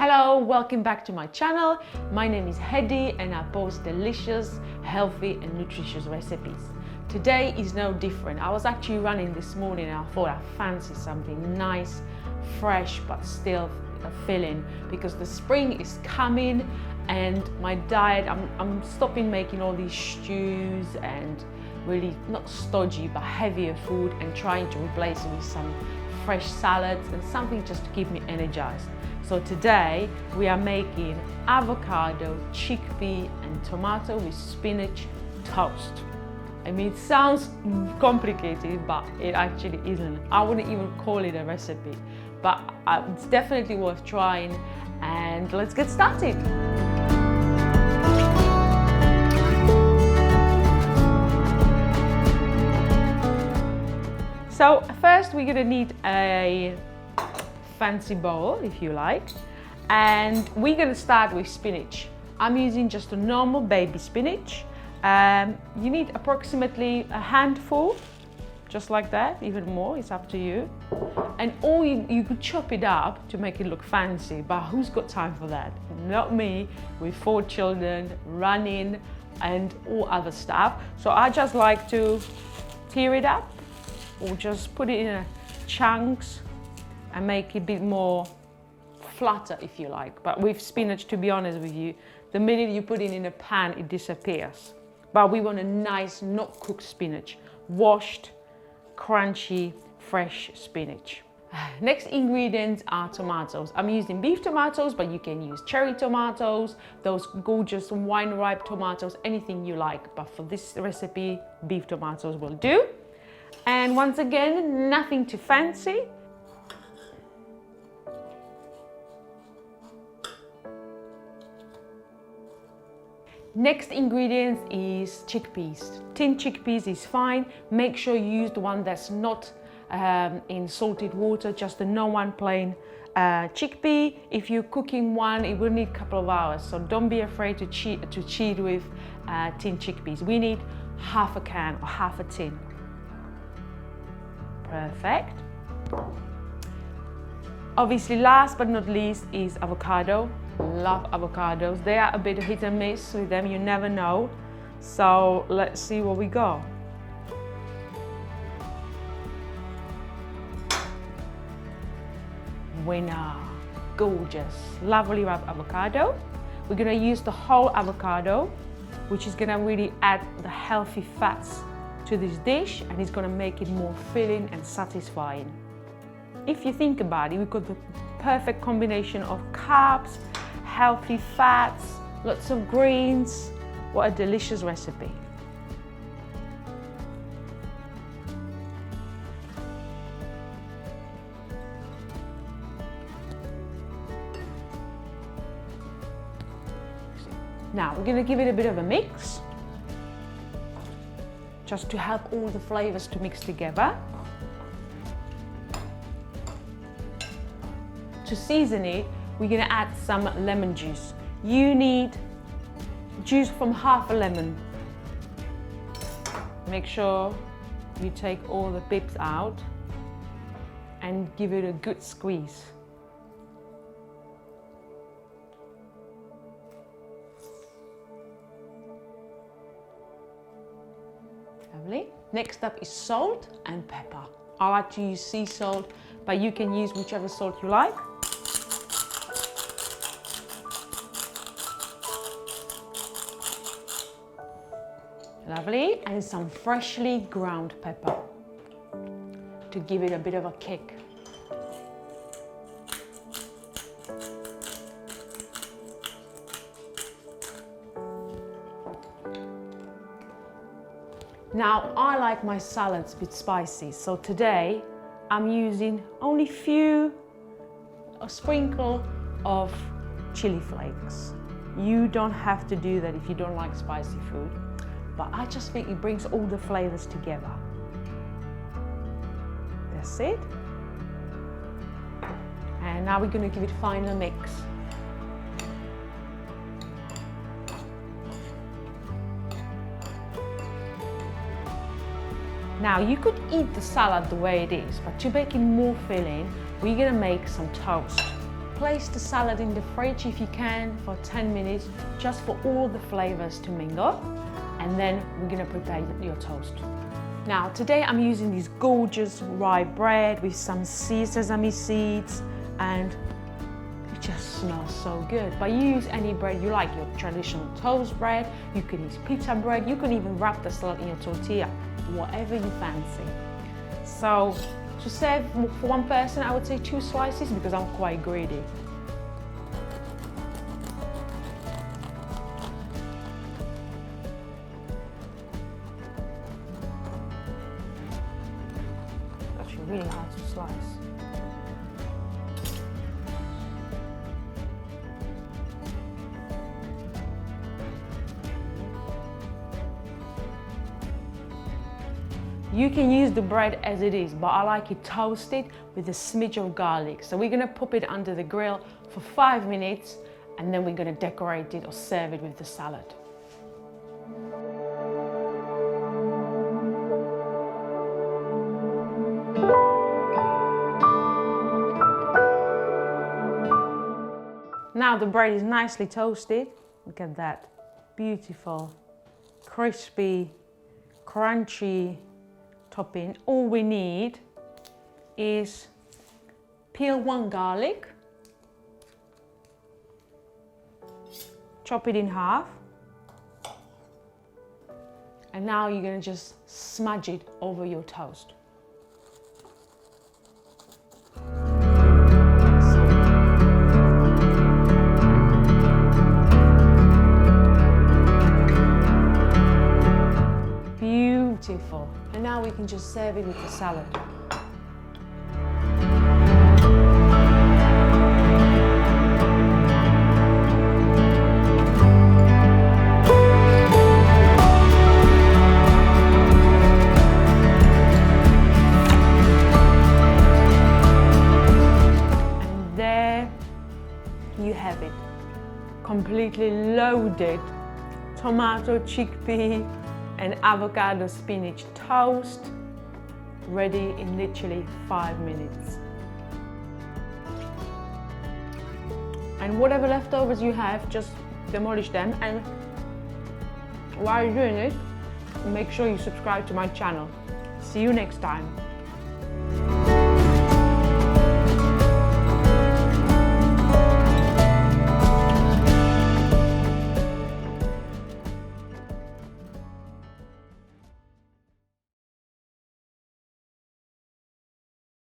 Hello, welcome back to my channel. My name is Hedi and I post delicious, healthy and nutritious recipes. Today is no different. I was actually running this morning and I thought I fancy something nice, fresh but still filling because the spring is coming and my diet, I'm stopping making all these stews and really not stodgy but heavier food and trying to replace it with some fresh salads and something just to keep me energized. So today we are making avocado, chickpea and tomato with spinach toast. I mean, it sounds complicated, but it actually isn't. I wouldn't even call it a recipe, but it's definitely worth trying. And let's get started. So first we're gonna need a fancy bowl, if you like, and we're gonna start with spinach. I'm using just a normal baby spinach. You need approximately a handful, just like that, even more, it's up to you. And all you could chop it up to make it look fancy, but who's got time for that? Not me, with 4 children, running and all other stuff. So I just like to tear it up or just put it in chunks and make it a bit more flatter, if you like. But with spinach, to be honest with you, the minute you put it in a pan, it disappears. But we want a nice, not cooked spinach, washed, crunchy, fresh spinach. Next ingredients are tomatoes. I'm using beef tomatoes, but you can use cherry tomatoes, those gorgeous wine-ripe tomatoes, anything you like. But for this recipe, beef tomatoes will do. And once again, nothing too fancy. Next ingredient is chickpeas. Tin chickpeas is fine. Make sure you use the one that's not in salted water, just the no-one plain chickpea. If you're cooking one, it will need a couple of hours, so don't be afraid to cheat with tin chickpeas. We need half a can or half a tin. Perfect. Obviously, last but not least is avocado. Love avocados. They are a bit hit and miss with them, you never know. So let's see what we got. Winner. Gorgeous, lovely ripe avocado. We're gonna use the whole avocado, which is gonna really add the healthy fats to this dish and it's gonna make it more filling and satisfying. If you think about it, we've got the perfect combination of carbs, healthy fats, lots of greens. What a delicious recipe. Now we're gonna give it a bit of a mix, just to help all the flavors to mix together. To season it, we're gonna add some lemon juice. You need juice from half a lemon. Make sure you take all the pips out and give it a good squeeze. Lovely. Next up is salt and pepper. I like to use sea salt, but you can use whichever salt you like. Lovely, and some freshly ground pepper to give it a bit of a kick. Now, I like my salads a bit spicy, so today I'm using only a sprinkle of chili flakes. You don't have to do that if you don't like spicy food, but I just think it brings all the flavors together. That's it. And now we're gonna give it a final mix. Now you could eat the salad the way it is, but to make it more filling, we're gonna make some toast. place the salad in the fridge if you can for 10 minutes, just for all the flavors to mingle. And then we're gonna prepare your toast. Now, today I'm using this gorgeous rye bread with some sesame seeds, and it just smells so good. But you use any bread you like, your traditional toast bread, you can use pita bread, you can even wrap the salad in your tortilla, whatever you fancy. So, to serve for one person, I would say 2 slices because I'm quite greedy. It's actually really hard to slice. You can use the bread as it is, but I like it toasted with a smidge of garlic. So we're gonna pop it under the grill for 5 minutes, and then we're gonna decorate it or serve it with the salad. Now the bread is nicely toasted. Look at that, beautiful, crispy, crunchy topping. All we need is peel 1 garlic, chop it in half, and now you're gonna just smudge it over your toast. Beautiful. And now we can just serve it with the salad. And there you have it. Completely loaded tomato, chickpea, and avocado spinach toast, ready in literally 5 minutes. And whatever leftovers you have, just demolish them, and while you're doing it, make sure you subscribe to my channel. See you next time.